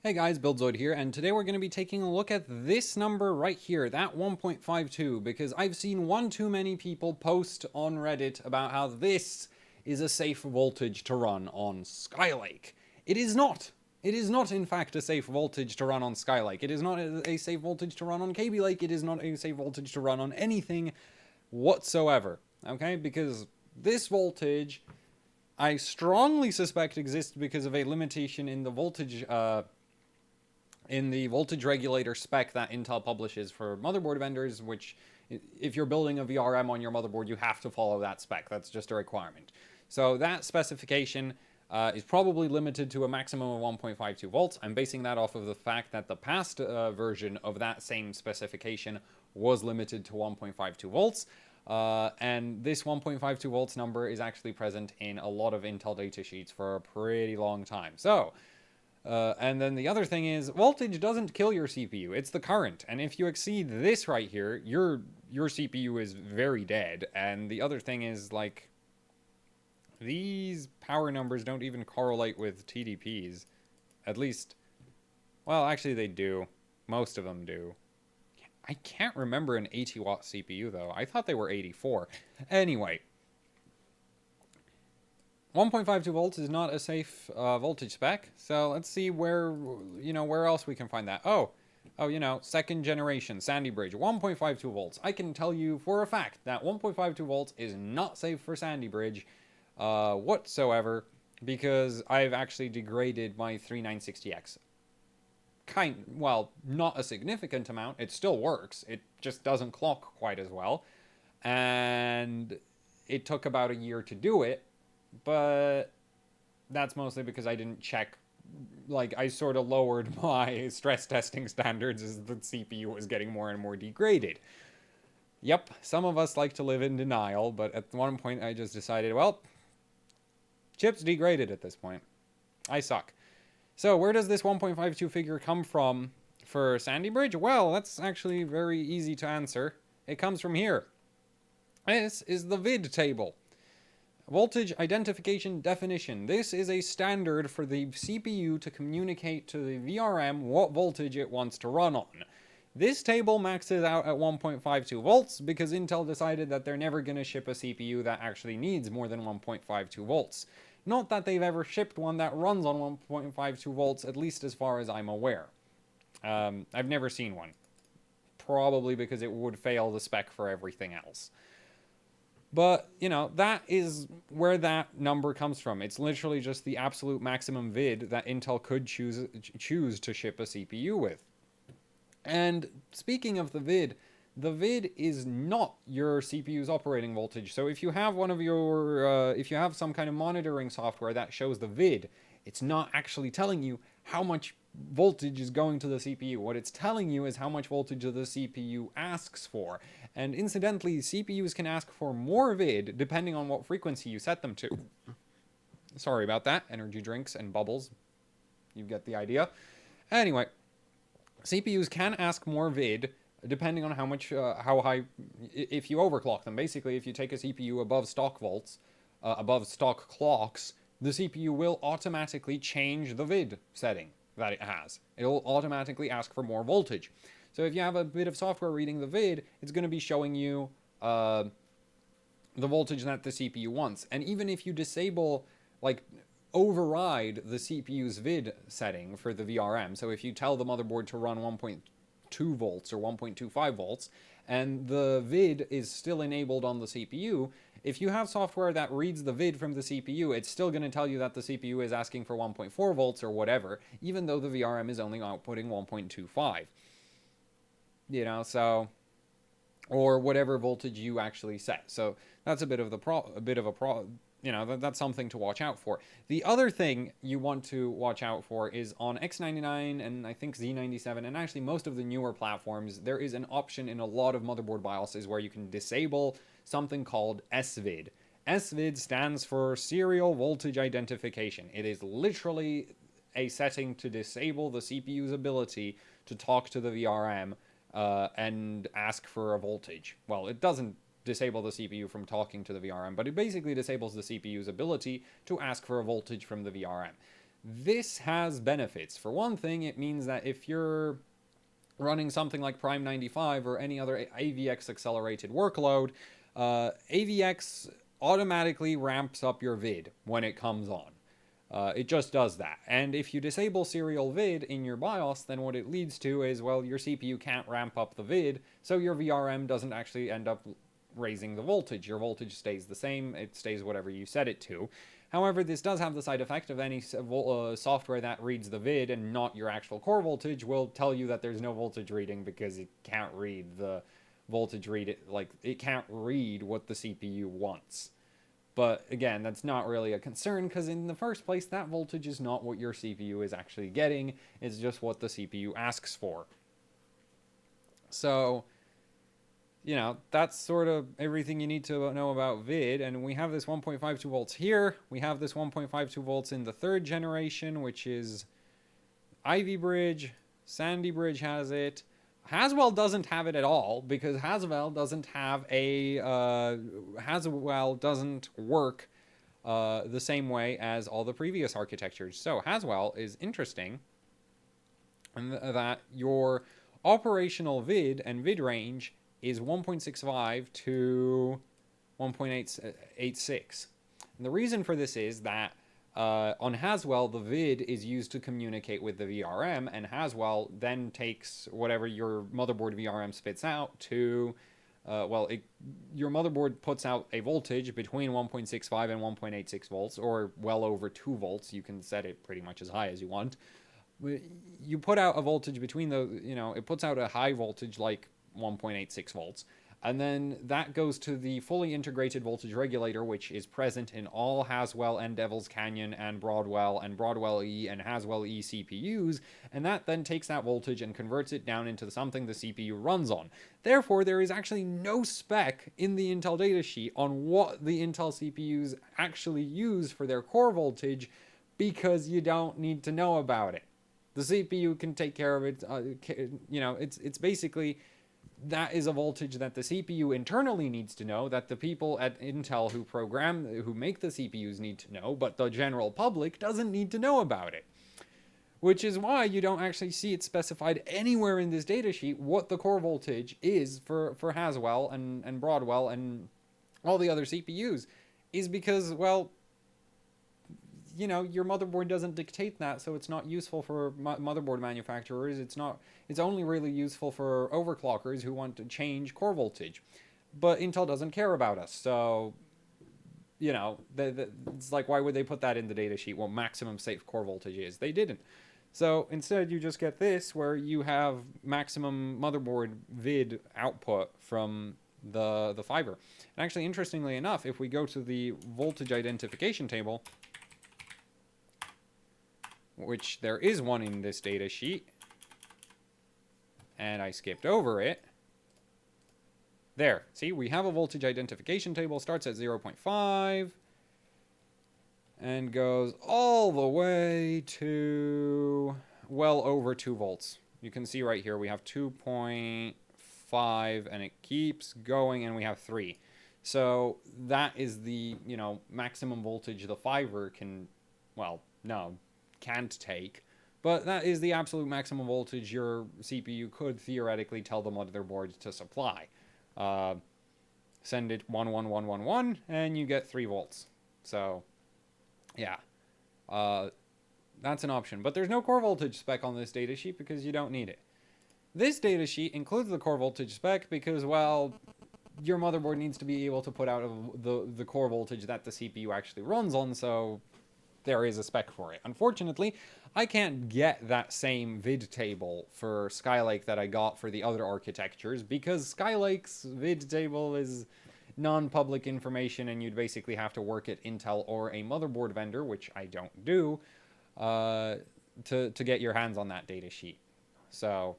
Hey guys, BuildZoid here, and today we're going to be taking a look at this number right here, that 1.52, because I've seen one too many people post on Reddit about how this is a safe voltage to run on Skylake. It is not. It is not, in fact, a safe voltage to run on Skylake. It is not a safe voltage to run on KB Lake. It is not a safe voltage to run on anything whatsoever, okay? Because this voltage, I strongly suspect, exists because of a limitation in the voltage regulator spec that Intel publishes for motherboard vendors, which if you're building a VRM on your motherboard, you have to follow that spec. That's just a requirement. So that specification is probably limited to a maximum of 1.52 volts. I'm basing that off of the fact that the past version of that same specification was limited to 1.52 volts. And this 1.52 volts number is actually present in a lot of Intel datasheets for a pretty long time. So, and then the other thing is, voltage doesn't kill your CPU, it's the current. And if you exceed this right here, your CPU is very dead. And the other thing is, like, these power numbers don't even correlate with TDPs. At least, well, actually they do. Most of them do. I can't remember an 80 watt CPU though. I thought they were 84. Anyway, 1.52 volts is not a safe voltage spec, so let's see where else we can find that. Oh, second generation Sandy Bridge, 1.52 volts. I can tell you for a fact that 1.52 volts is not safe for Sandy Bridge whatsoever, because I've actually degraded my 3960X. Well, not a significant amount. It still works. It just doesn't clock quite as well. And it took about a year to do it, but that's mostly because I didn't check. Like, I sort of lowered my stress testing standards as the CPU was getting more and more degraded. Yep, some of us like to live in denial, but at one point I just decided, well, chip's degraded at this point. I suck. So where does this 1.52 figure come from for Sandy Bridge? Well, that's actually very easy to answer. It comes from here. This is the VID table. Voltage Identification Definition. This is a standard for the CPU to communicate to the VRM what voltage it wants to run on. This table maxes out at 1.52 volts because Intel decided that they're never going to ship a CPU that actually needs more than 1.52 volts. Not that they've ever shipped one that runs on 1.52 volts, at least as far as I'm aware. I've never seen one. Probably because it would fail the spec for everything else. But, that is where that number comes from. It's literally just the absolute maximum VID that Intel could choose to ship a CPU with. And speaking of the VID is not your CPU's operating voltage. So if you have if you have some kind of monitoring software that shows the VID, it's not actually telling you how much voltage is going to the CPU. What it's telling you is how much voltage the CPU asks for. And incidentally, CPUs can ask for more VID depending on what frequency you set them to. Sorry about that. Energy drinks and bubbles. You get the idea. Anyway, CPUs can ask more VID depending on how high, if you overclock them. Basically, if you take a CPU above stock volts, above stock clocks, the CPU will automatically change the VID setting that it has. It'll automatically ask for more voltage. So if you have a bit of software reading the VID, it's going to be showing you the voltage that the CPU wants. And even if you disable, override the CPU's VID setting for the VRM, so if you tell the motherboard to run 1.2 volts or 1.25 volts, and the VID is still enabled on the CPU, if you have software that reads the VID from the CPU, it's still going to tell you that the CPU is asking for 1.4 volts or whatever, even though the VRM is only outputting 1.25. So, or whatever voltage you actually set. So that's that's something to watch out for. The other thing you want to watch out for is on X99 and I think Z97 and actually most of the newer platforms, there is an option in a lot of motherboard BIOSes where you can disable something called SVID. SVID stands for Serial Voltage Identification. It is literally a setting to disable the CPU's ability to talk to the VRM and ask for a voltage. Well, it doesn't disable the CPU from talking to the VRM, but it basically disables the CPU's ability to ask for a voltage from the VRM. This has benefits. For one thing, it means that if you're running something like Prime 95 or any other AVX accelerated workload, AVX automatically ramps up your vid when it comes on. It just does that. And if you disable serial vid in your BIOS, then what it leads to is, well, your CPU can't ramp up the vid, so your VRM doesn't actually end up raising the voltage. Your voltage stays the same. It stays whatever you set it to. However, this does have the side effect of any software that reads the vid and not your actual core voltage will tell you that there's no voltage reading because it can't read the voltage it can't read what the CPU wants. But again, that's not really a concern because in the first place, that voltage is not what your CPU is actually getting. It's just what the CPU asks for. So, that's sort of everything you need to know about vid. And we have this 1.52 volts here. We have this 1.52 volts in the third generation, which is Ivy Bridge. Sandy Bridge has it. Haswell doesn't have it at all because Haswell doesn't have Haswell doesn't work the same way as all the previous architectures. So Haswell is interesting in that your operational vid and vid range is 1.65 to 1.86. And the reason for this is that on Haswell, the vid is used to communicate with the VRM, and Haswell then takes whatever your motherboard VRM spits out to, your motherboard puts out a voltage between 1.65 and 1.86 volts, or well over 2 volts. You can set it pretty much as high as you want. You put out a voltage between it puts out a high voltage like 1.86 volts. And then that goes to the fully integrated voltage regulator, which is present in all Haswell and Devil's Canyon and Broadwell E and Haswell E CPUs, and that then takes that voltage and converts it down into something the CPU runs on. Therefore, there is actually no spec in the Intel datasheet on what the Intel CPUs actually use for their core voltage, because you don't need to know about it. The CPU can take care of it. It's basically... that is a voltage that the CPU internally needs to know, that the people at Intel who make the CPUs need to know, but the general public doesn't need to know about it. Which is why you don't actually see it specified anywhere in this datasheet what the core voltage is for Haswell and Broadwell and all the other CPUs. Is because, well, your motherboard doesn't dictate that, so it's not useful for motherboard manufacturers. It's only really useful for overclockers who want to change core voltage. But Intel doesn't care about us, so, it's like, why would they put that in the datasheet? What maximum safe core voltage is? They didn't. So instead, you just get this, where you have maximum motherboard vid output from the fiber. And actually, interestingly enough, if we go to the voltage identification table, which there is one in this data sheet, and I skipped over it. There, see, we have a voltage identification table, starts at 0.5, and goes all the way to well over 2 volts. You can see right here we have 2.5, and it keeps going, and we have 3. So that is the, maximum voltage the fiber can, can't take, but that is the absolute maximum voltage your CPU could theoretically tell the motherboard to supply. Send it 11111 and you get 3 volts. So yeah, that's an option, but there's no core voltage spec on this datasheet because you don't need it. This datasheet includes the core voltage spec because, well, your motherboard needs to be able to put out the core voltage that the CPU actually runs on, so there is a spec for it. Unfortunately, I can't get that same vid table for Skylake that I got for the other architectures because Skylake's vid table is non-public information and you'd basically have to work at Intel or a motherboard vendor, which I don't do, to get your hands on that data sheet. So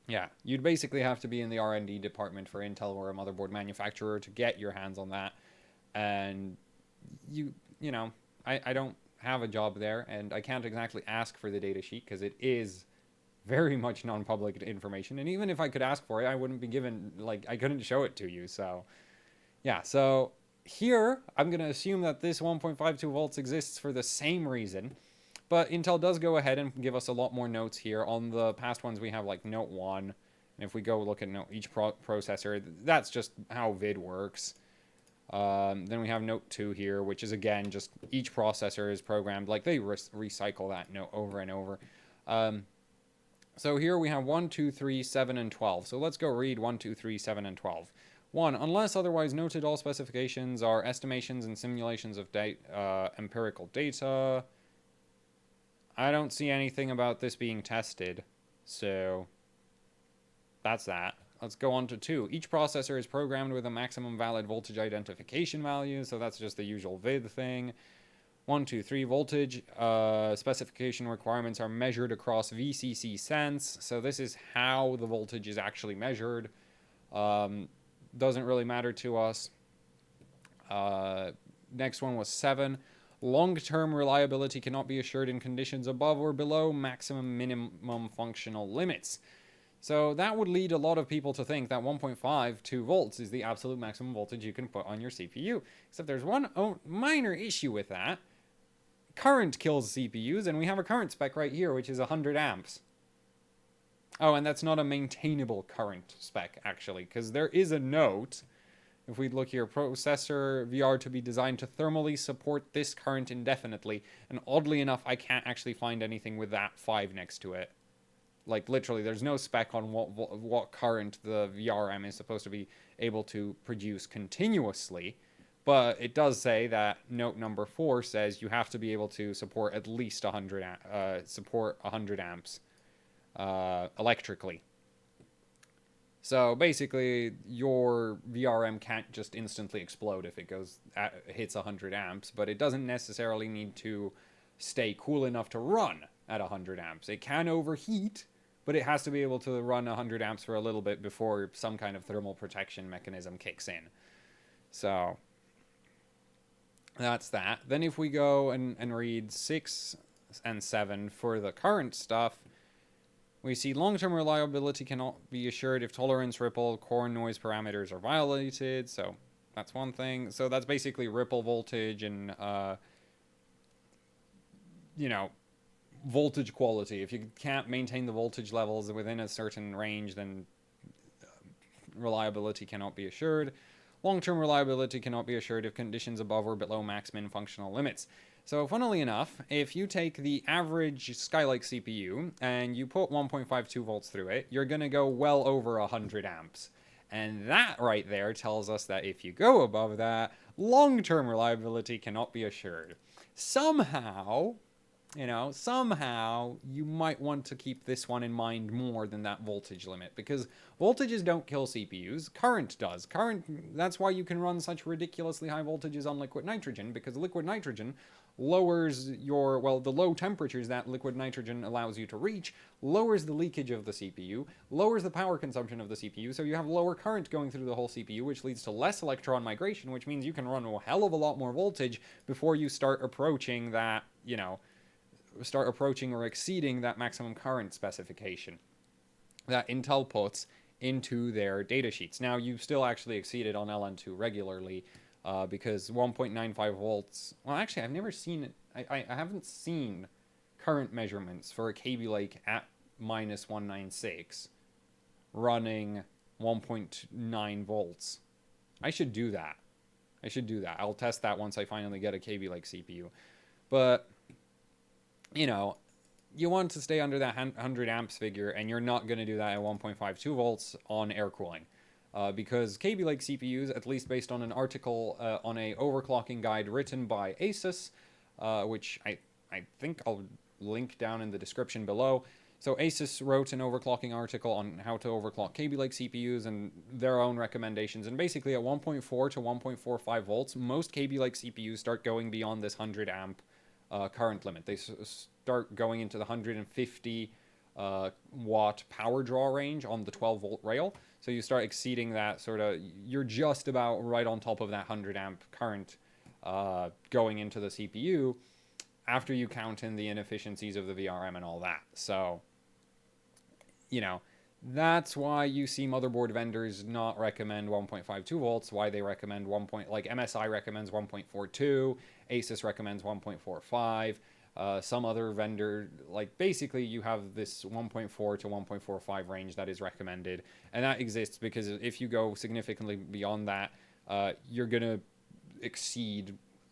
yeah, you'd basically have to be in the R&D department for Intel or a motherboard manufacturer to get your hands on that. And I don't have a job there, and I can't exactly ask for the datasheet because it is very much non-public information. And even if I could ask for it, I wouldn't be given, I couldn't show it to you. So, yeah. So here, I'm going to assume that this 1.52 volts exists for the same reason, But Intel does go ahead and give us a lot more notes here. On the past ones, we have like note 1. And if we go look at each processor, that's just how VID works. Then we have note 2 here, which is, again, just each processor is programmed. Like, they recycle that note over and over. So here we have 1, 2, 3, 7, and 12. So let's go read 1, 2, 3, 7, and 12. 1. Unless otherwise noted, all specifications are estimations and simulations of empirical data. I don't see anything about this being tested, so that's that. Let's go on to 2. Each processor is programmed with a maximum valid voltage identification value, so that's just the usual VID thing. 1, 2, 3, voltage specification requirements are measured across VCC sense, so this is how the voltage is actually measured. Doesn't really matter to us. Next one was 7. Long-term reliability cannot be assured in conditions above or below minimum functional limits. So that would lead a lot of people to think that 1.52 volts is the absolute maximum voltage you can put on your CPU. Except there's one minor issue with that. Current kills CPUs, and we have a current spec right here, which is 100 amps. Oh, and that's not a maintainable current spec, actually, because there is a note. If we look here, processor VR to be designed to thermally support this current indefinitely. And oddly enough, I can't actually find anything with that 5 next to it. Like, literally, there's no spec on what current the VRM is supposed to be able to produce continuously. But it does say that note number 4 says you have to be able to support at least 100 amps electrically. So basically, your VRM can't just instantly explode if it hits 100 amps, but it doesn't necessarily need to stay cool enough to run at 100 amps. It can overheat, but it has to be able to run 100 amps for a little bit before some kind of thermal protection mechanism kicks in. So that's that. Then if we go and read 6 and 7 for the current stuff, we see long-term reliability cannot be assured if tolerance, ripple, core noise parameters are violated. So that's one thing. So that's basically ripple voltage and, voltage quality. If you can't maintain the voltage levels within a certain range, then reliability cannot be assured. Long-term reliability cannot be assured if conditions above or below max-min functional limits. So, funnily enough, if you take the average Skylake CPU and you put 1.52 volts through it, you're going to go well over 100 amps. And that right there tells us that if you go above that, long-term reliability cannot be assured. Somehow you might want to keep this one in mind more than that voltage limit, because voltages don't kill CPUs, current does. That's why you can run such ridiculously high voltages on liquid nitrogen, because liquid nitrogen lowers the low temperatures that liquid nitrogen allows you to reach, lowers the leakage of the CPU, lowers the power consumption of the CPU, so you have lower current going through the whole CPU, which leads to less electron migration, which means you can run a hell of a lot more voltage before you start approaching that, or exceeding that maximum current specification that Intel puts into their datasheets. Now, you've still actually exceeded on LN2 regularly, because 1.95 volts... Well, actually, I've never seen it. I haven't seen current measurements for a Kaby Lake at minus 196 running 1.9 volts. I should do that. I'll test that once I finally get a Kaby Lake CPU. But, you want to stay under that 100 amps figure, and you're not going to do that at 1.52 volts on air cooling. Because Kaby Lake CPUs, at least based on an article on a overclocking guide written by Asus, which I think I'll link down in the description below. So Asus wrote an overclocking article on how to overclock Kaby Lake CPUs and their own recommendations. And basically at 1.4 to 1.45 volts, most Kaby Lake CPUs start going beyond this 100 amp current limit. They start going into the 150 watt power draw range on the 12 volt rail. So you start exceeding that you're just about right on top of that 100 amp current going into the CPU after you count in the inefficiencies of the VRM and all that. So, that's why you see motherboard vendors not recommend 1.52 volts, why they recommend like MSI recommends 1.42, Asus recommends 1.45, Some other vendor, like basically you have this 1.4 to 1.45 range that is recommended, and that exists because if you go significantly beyond that, you're gonna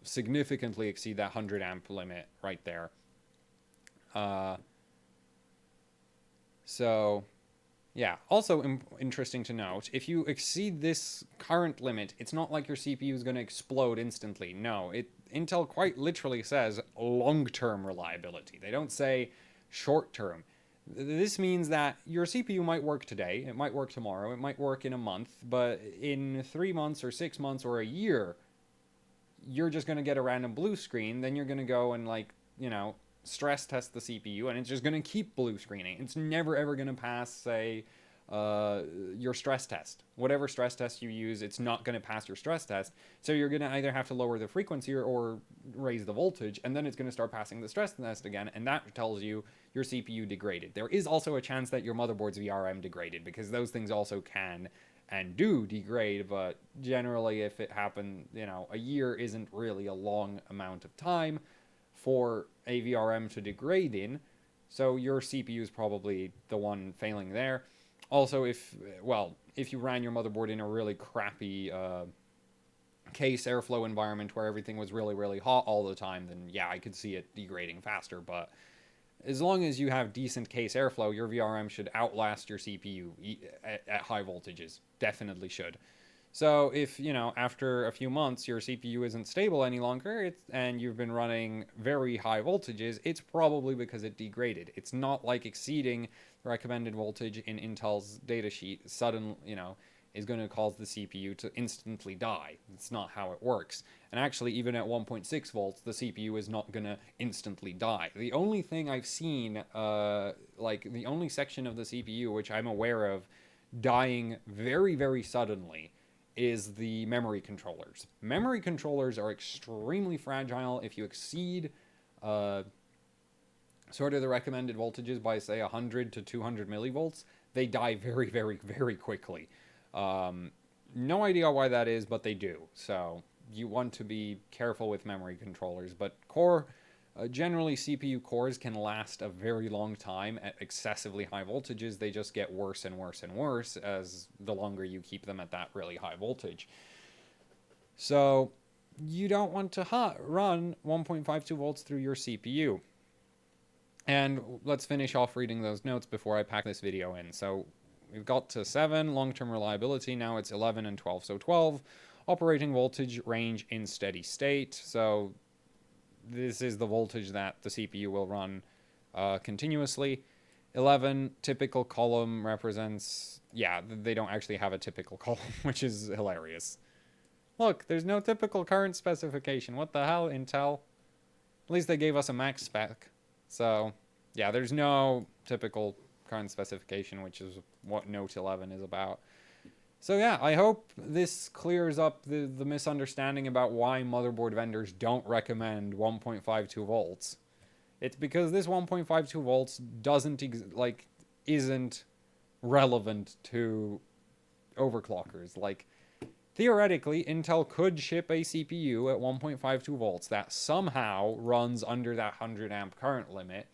significantly exceed that 100 amp limit right there. So yeah, also interesting to note, if you exceed this current limit, it's not like your CPU is going to explode instantly. No, Intel quite literally says long-term reliability. They don't say short-term. This means that your CPU might work today, it might work tomorrow, it might work in a month, but in 3 months or 6 months or a year, you're just going to get a random blue screen. Then you're going to go and, like, stress test the CPU, and it's just going to keep blue screening. It's never ever going to pass, say, your stress test. Whatever stress test you use, it's not going to pass your stress test. So you're going to either have to lower the frequency or raise the voltage, and then it's going to start passing the stress test again, and that tells you your CPU degraded. There is also a chance that your motherboard's VRM degraded, because those things also can and do degrade, but generally if it happened, a year isn't really a long amount of time for a VRM to degrade in, so your CPU is probably the one failing there. Also, if you ran your motherboard in a really crappy case airflow environment where everything was really, really hot all the time, then yeah, I could see it degrading faster. But as long as you have decent case airflow, your VRM should outlast your CPU at high voltages. Definitely should. So if, after a few months your CPU isn't stable any longer, and you've been running very high voltages, it's probably because it degraded. It's not like exceeding the recommended voltage in Intel's datasheet is going to cause the CPU to instantly die. It's not how it works. And actually, even at 1.6 volts, the CPU is not going to instantly die. The only thing I've seen, the only section of the CPU which I'm aware of dying very, very suddenly is the memory controllers. Memory controllers are extremely fragile. If you exceed sort of the recommended voltages by, say, 100 to 200 millivolts, they die very, very, very quickly. No idea why that is, but they do. So you want to be careful with memory controllers. But generally CPU cores can last a very long time at excessively high voltages. They just get worse and worse and worse as the longer you keep them at that really high voltage. So you don't want to run 1.52 volts through your CPU. And let's finish off reading those notes before I pack this video in. So we've got to 7, long-term reliability. Now it's 11 and 12. So 12, operating voltage range in steady state. So this is the voltage that the CPU will run continuously. 11, typical column represents... Yeah, they don't actually have a typical column, which is hilarious. Look, there's no typical current specification. What the hell, Intel? At least they gave us a max spec. So, yeah, there's no typical current specification, which is what Note 11 is about. So yeah, I hope this clears up the misunderstanding about why motherboard vendors don't recommend 1.52 volts. It's because this 1.52 volts isn't relevant to overclockers. Like, theoretically, Intel could ship a CPU at 1.52 volts that somehow runs under that 100 amp current limit,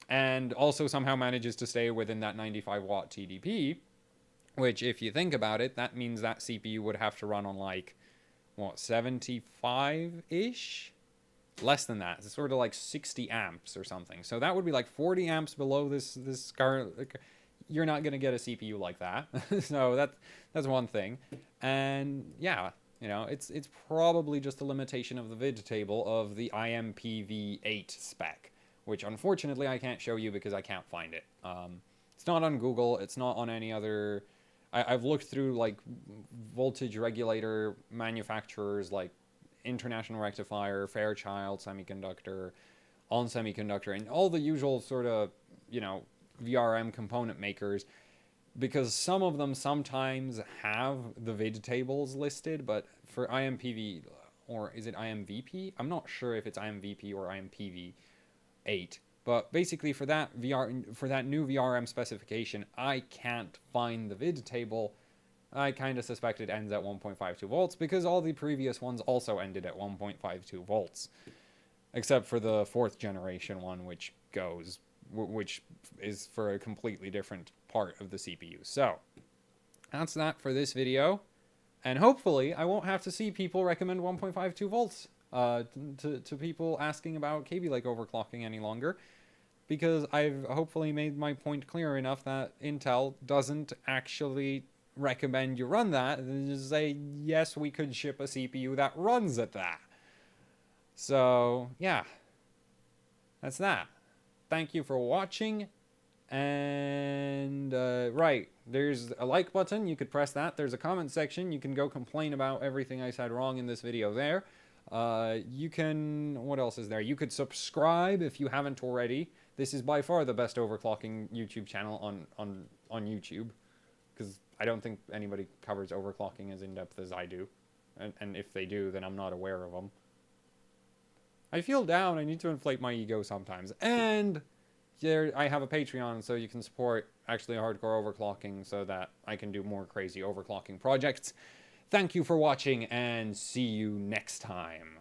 and also somehow manages to stay within that 95 watt TDP, which, if you think about it, that means that CPU would have to run on, 75-ish? Less than that. It's sort of like 60 amps or something. So that would be like 40 amps below this current... You're not going to get a CPU like that. So that's one thing. And yeah, it's probably just a limitation of the vid table of the IMPv8 spec, which unfortunately I can't show you because I can't find it. It's not on Google. It's not on any other... I've looked through voltage regulator manufacturers like International Rectifier, Fairchild Semiconductor, On Semiconductor, and all the usual sort of, VRM component makers, because some of them sometimes have the vid tables listed, but for IMPv, or is it IMVP? I'm not sure if it's IMVP or IMPv8. But basically, for that new VRM specification, I can't find the vid table. I kind of suspect it ends at 1.52 volts because all the previous ones also ended at 1.52 volts. except for the 4th generation one, which which is for a completely different part of the CPU. So that's that for this video. And hopefully I won't have to see people recommend 1.52 volts to people asking about Kaby Lake overclocking any longer, because I've hopefully made my point clear enough that Intel doesn't actually recommend you run that, and just say, yes, we could ship a CPU that runs at that. So, yeah. That's that. Thank you for watching. And, right, there's a like button. You could press that. There's a comment section. You can go complain about everything I said wrong in this video there. You can, what else is there? You could subscribe if you haven't already. This is by far the best overclocking YouTube channel on YouTube, because I don't think anybody covers overclocking as in-depth as I do. And if they do, then I'm not aware of them. I feel down. I need to inflate my ego sometimes. And there, I have a Patreon, so you can support actually hardcore overclocking so that I can do more crazy overclocking projects. Thank you for watching, and see you next time.